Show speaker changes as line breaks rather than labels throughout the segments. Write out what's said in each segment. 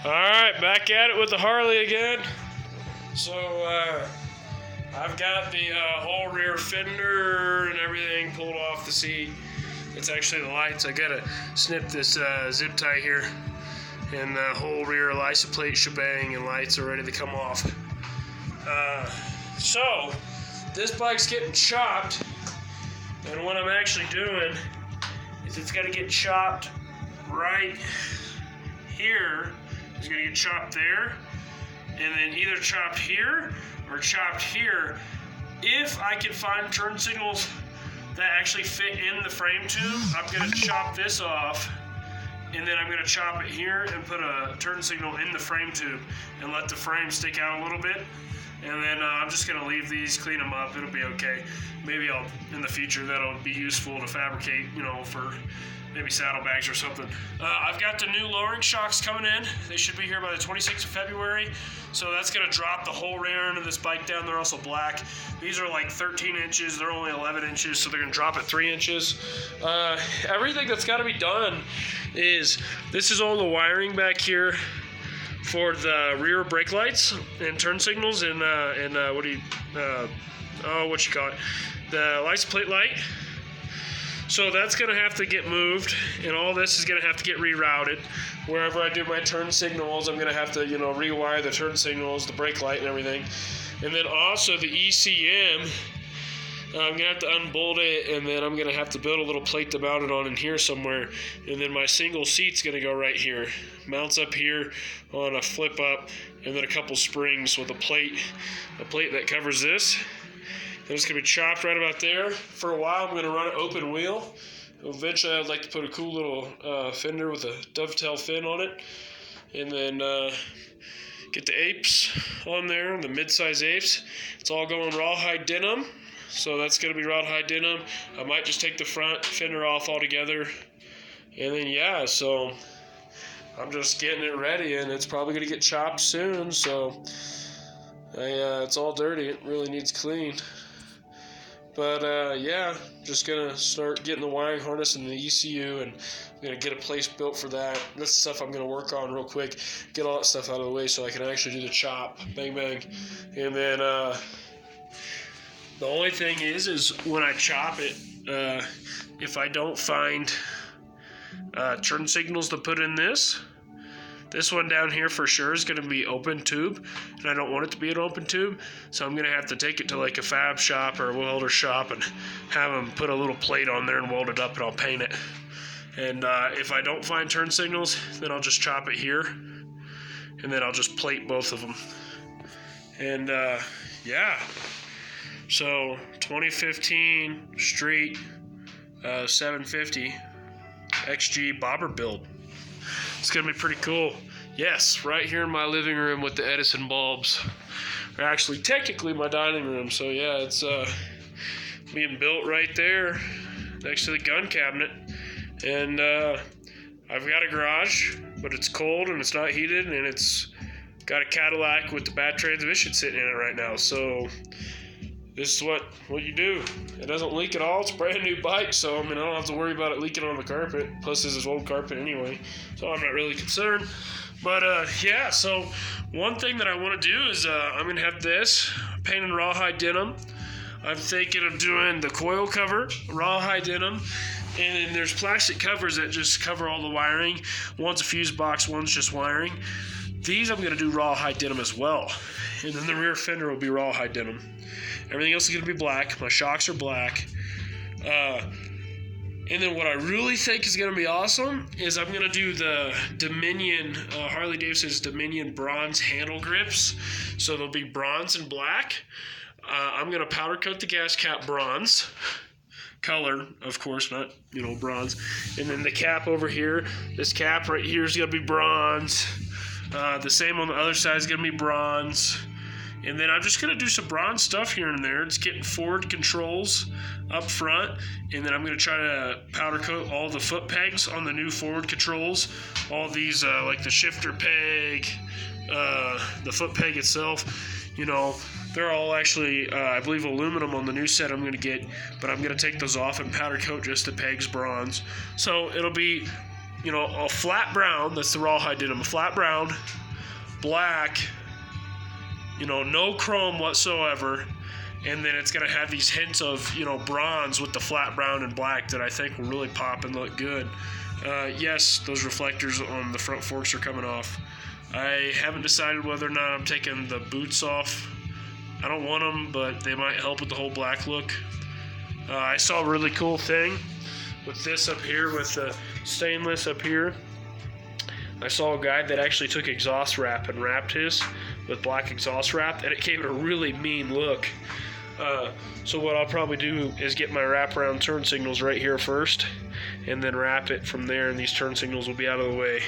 Alright, back at it with the Harley again. So, I've got the whole rear fender and everything pulled off the seat. It's actually the lights. I gotta snip this zip tie here. And the whole rear license plate shebang and lights are ready to come off. So, this bike's getting chopped. And what I'm actually doing is it's gotta get chopped right here. It's going to get chopped there, and then either chopped here or chopped here. If I can find turn signals that actually fit in the frame tube, I'm going to chop this off, and then I'm going to chop it here and put a turn signal in the frame tube and let the frame stick out a little bit. And then I'm just going to leave these, clean them up. It'll be okay. Maybe in the future, that'll be useful to fabricate, for maybe saddlebags or something. I've got the new lowering shocks coming in. They should be here by the 26th of February. So that's going to drop the whole rear end of this bike down. They're also black. These are like 13 inches. They're only 11 inches, so they're going to drop it 3 inches. Everything that's got to be done is, this is all the wiring back here for the rear brake lights and turn signals and what you call it? The license plate light. So that's going to have to get moved, and all this is going to have to get rerouted. Wherever I do my turn signals, I'm going to have to, rewire the turn signals, the brake light and everything. And then also the ECM, I'm going to have to unbolt it, and then I'm going to have to build a little plate to mount it on in here somewhere. And then my single seat's going to go right here. Mounts up here on a flip up, and then a couple springs with a plate that covers this. Then it's going to be chopped right about there. For a while, I'm going to run it open wheel. Eventually, I'd like to put a cool little fender with a dovetail fin on it. And then get the apes on there, the mid-size apes. It's all going rawhide denim. So that's going to be rawhide denim. I might just take the front fender off altogether. And then, yeah, so I'm just getting it ready, and it's probably going to get chopped soon. So it's all dirty. It really needs cleaned. But, yeah, just going to start getting the wiring harness and the ECU, and I'm going to get a place built for that. That's stuff I'm going to work on real quick, get all that stuff out of the way so I can actually do the chop. Bang, bang. And then the only thing is when I chop it, if I don't find turn signals to put in this one down here for sure is going to be open tube, and I don't want it to be an open tube, so I'm going to have to take it to like a fab shop or a welder shop and have them put a little plate on there and weld it up, and I'll paint it. And if I don't find turn signals, then I'll just chop it here, and then I'll just plate both of them. And yeah, so 2015 Street 750 XG bobber build. It's going to be pretty cool. Yes, right here in my living room with the Edison bulbs. Or actually, technically my dining room. So yeah, it's being built right there next to the gun cabinet. And I've got a garage, but it's cold and it's not heated, and it's got a Cadillac with the bad transmission sitting in it right now. So this is what you do. It doesn't leak at all. It's a brand new bike, so I don't have to worry about it leaking on the carpet. Plus, this is old carpet anyway, so I'm not really concerned. But yeah, so one thing that I want to do is I'm going to have this painted rawhide denim. I'm thinking of doing the coil cover, rawhide denim, and then there's plastic covers that just cover all the wiring. One's a fuse box, one's just wiring. These I'm going to do rawhide denim as well. And then the rear fender will be rawhide denim. Everything else is going to be black. My shocks are black. And then what I really think is going to be awesome is I'm going to do the Dominion, Harley-Davidson's Dominion bronze handle grips. So they'll be bronze and black. I'm going to powder coat the gas cap bronze. Color, of course, not, bronze. And then the cap over here, this cap right here is going to be bronze. The same on the other side is going to be bronze. And then I'm just going to do some bronze stuff here and there. Just getting forward controls up front. And then I'm going to try to powder coat all the foot pegs on the new forward controls. All these, like the shifter peg, the foot peg itself, they're all actually, I believe, aluminum on the new set I'm going to get. But I'm going to take those off and powder coat just the pegs bronze. So it'll be a flat brown. That's the rawhide denim. A flat brown, black, no chrome whatsoever. And then it's going to have these hints of, bronze with the flat brown and black that I think will really pop and look good. Yes, those reflectors on the front forks are coming off. I haven't decided whether or not I'm taking the boots off. I don't want them, but they might help with the whole black look. I saw a really cool thing with this up here, with the stainless up here. I saw a guy that actually took exhaust wrap and wrapped his with black exhaust wrap, and it gave it a really mean look. So what I'll probably do is get my wraparound turn signals right here first, and then wrap it from there, and these turn signals will be out of the way.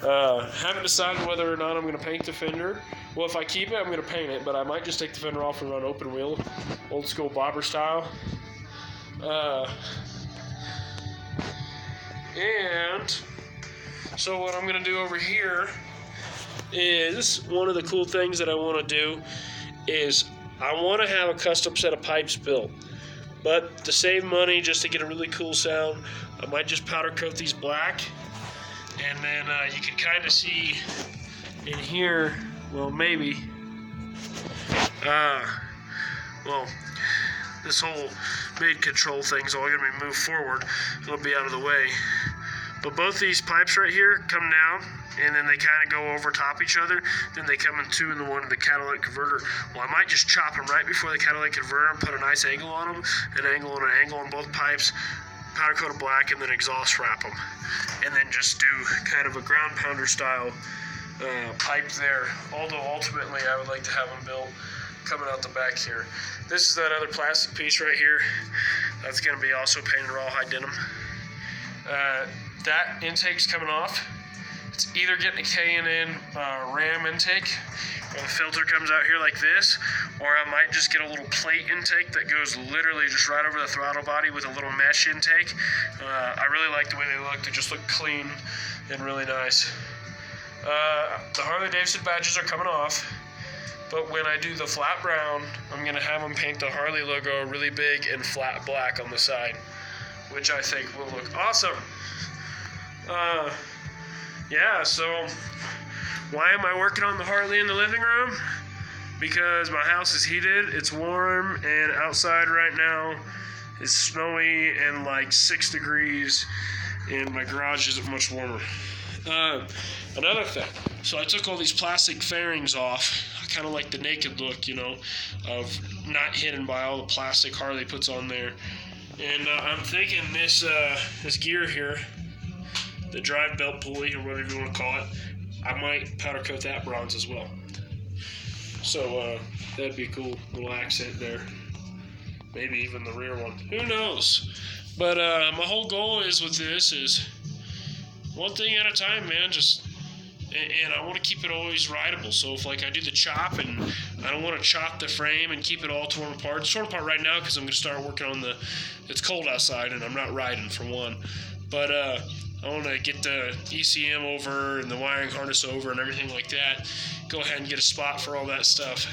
Haven't decided whether or not I'm going to paint the fender. Well, if I keep it, I'm going to paint it, but I might just take the fender off and run open wheel, old school bobber style. And so what I'm going to do over here is, one of the cool things that I want to do is I want to have a custom set of pipes built. But to save money, just to get a really cool sound, I might just powder coat these black. And then you can kind of see in here, well, maybe, this whole mid control thing's all going to be moved forward. It'll be out of the way. But both these pipes right here come down, and then they kind of go over top each other. Then they come in two in the one of the catalytic converter. Well, I might just chop them right before the catalytic converter and put a nice angle on them, an angle and an angle on both pipes, powder coat of black, and then exhaust wrap them. And then just do kind of a ground pounder style pipe there. Although ultimately I would like to have them built coming out the back here. This is that other plastic piece right here. That's going to be also painted rawhide denim. That intake's coming off. It's either getting a K&N Ram intake, where the filter comes out here like this, or I might just get a little plate intake that goes literally just right over the throttle body with a little mesh intake. I really like the way they look. They just look clean and really nice. The Harley-Davidson badges are coming off, but when I do the flat brown, I'm going to have them paint the Harley logo really big and flat black on the side, which I think will look awesome. Yeah, so why am I working on the Harley in the living room? Because my house is heated, it's warm, and outside right now it's snowy and like 6 degrees, and my garage isn't much warmer. Another thing, so I took all these plastic fairings off. I kind of like the naked look, of not hidden by all the plastic Harley puts on there. And I'm thinking this gear here, the drive belt pulley, or whatever you want to call it, I might powder coat that bronze as well. So that'd be a cool little accent there. Maybe even the rear one. Who knows? But my whole goal is with this is one thing at a time, man. And I want to keep it always rideable. So if I do the chop, and I don't want to chop the frame and keep it all torn apart. It's torn apart right now because I'm going to start working on it's cold outside and I'm not riding for one. But I want to get the ECM over and the wiring harness over and everything like that. Go ahead and get a spot for all that stuff.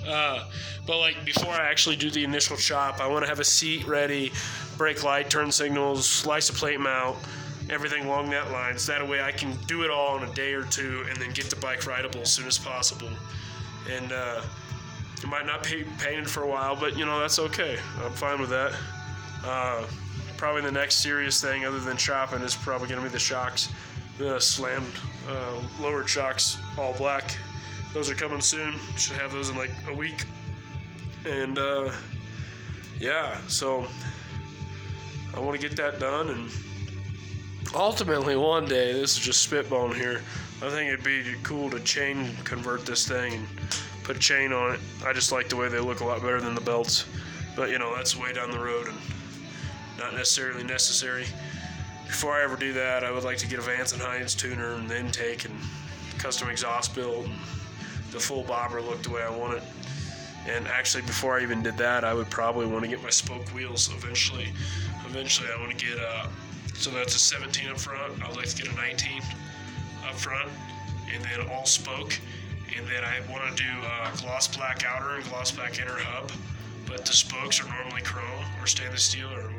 But before I actually do the initial chop, I want to have a seat ready, brake light, turn signals, license plate mount, everything along that line. So that way I can do it all in a day or two and then get the bike rideable as soon as possible. And it might not be painted for a while, but that's okay. I'm fine with that. Probably the next serious thing other than chopping is probably going to be the shocks, the slammed lowered shocks, all black. Those are coming soon. Should have those in a week. And yeah, so I want to get that done, and ultimately one day, this is just spitballing here, I think it'd be cool to chain convert this thing and put a chain on it. I just like the way they look a lot better than the belts, but that's way down the road and not necessarily necessary. Before I ever do that, I would like to get a Vance and Hines tuner and the intake and custom exhaust build and the full bobber look the way I want it. And actually, before I even did that, I would probably want to get my spoke wheels eventually. Eventually, I want to get so that's a 17 up front. I'd like to get a 19 up front, and then all spoke. And then I want to do gloss black outer and gloss black inner hub, but the spokes are normally chrome or stainless steel or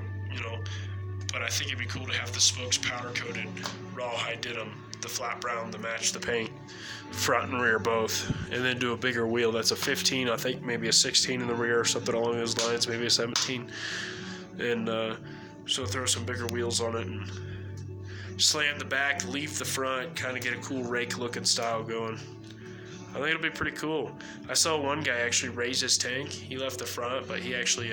but I think it'd be cool to have the spokes powder coated rawhide denim, the flat brown to match the paint, front and rear both, and then do a bigger wheel. That's a 15, I think maybe a 16 in the rear or something along those lines, maybe a 17, and so throw some bigger wheels on it and slam the back, leaf the front, kind of get a cool rake looking style going. I think it'll be pretty cool. I saw one guy actually raise his tank. He left the front, but he actually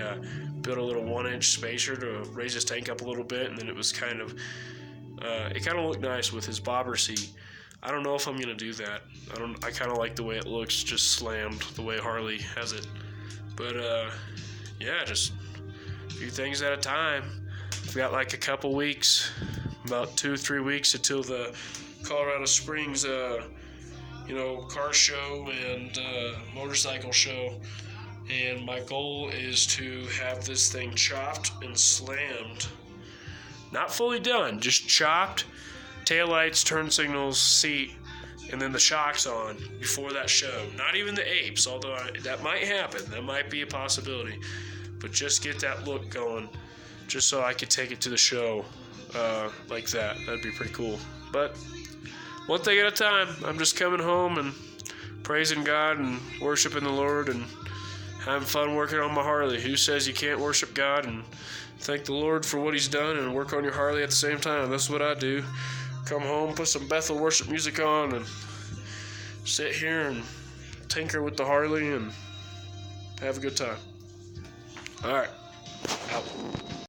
built a little 1-inch spacer to raise his tank up a little bit, and then it was kind of, it kind of looked nice with his bobber seat. I don't know if I'm gonna do that. I kind of like the way it looks, just slammed the way Harley has it. But yeah, just a few things at a time. We've got like a couple weeks, about 2-3 weeks until the Colorado Springs, car show and motorcycle show. And my goal is to have this thing chopped and slammed. Not fully done, just chopped, taillights, turn signals, seat, and then the shocks on before that show. Not even the apes, although that might happen. That might be a possibility. But just get that look going, just so I could take it to the show like that. That'd be pretty cool. But one thing at a time. I'm just coming home and praising God and worshiping the Lord and having fun working on my Harley. Who says you can't worship God and thank the Lord for what He's done and work on your Harley at the same time? That's what I do. Come home, put some Bethel worship music on, and sit here and tinker with the Harley and have a good time. All right. Out.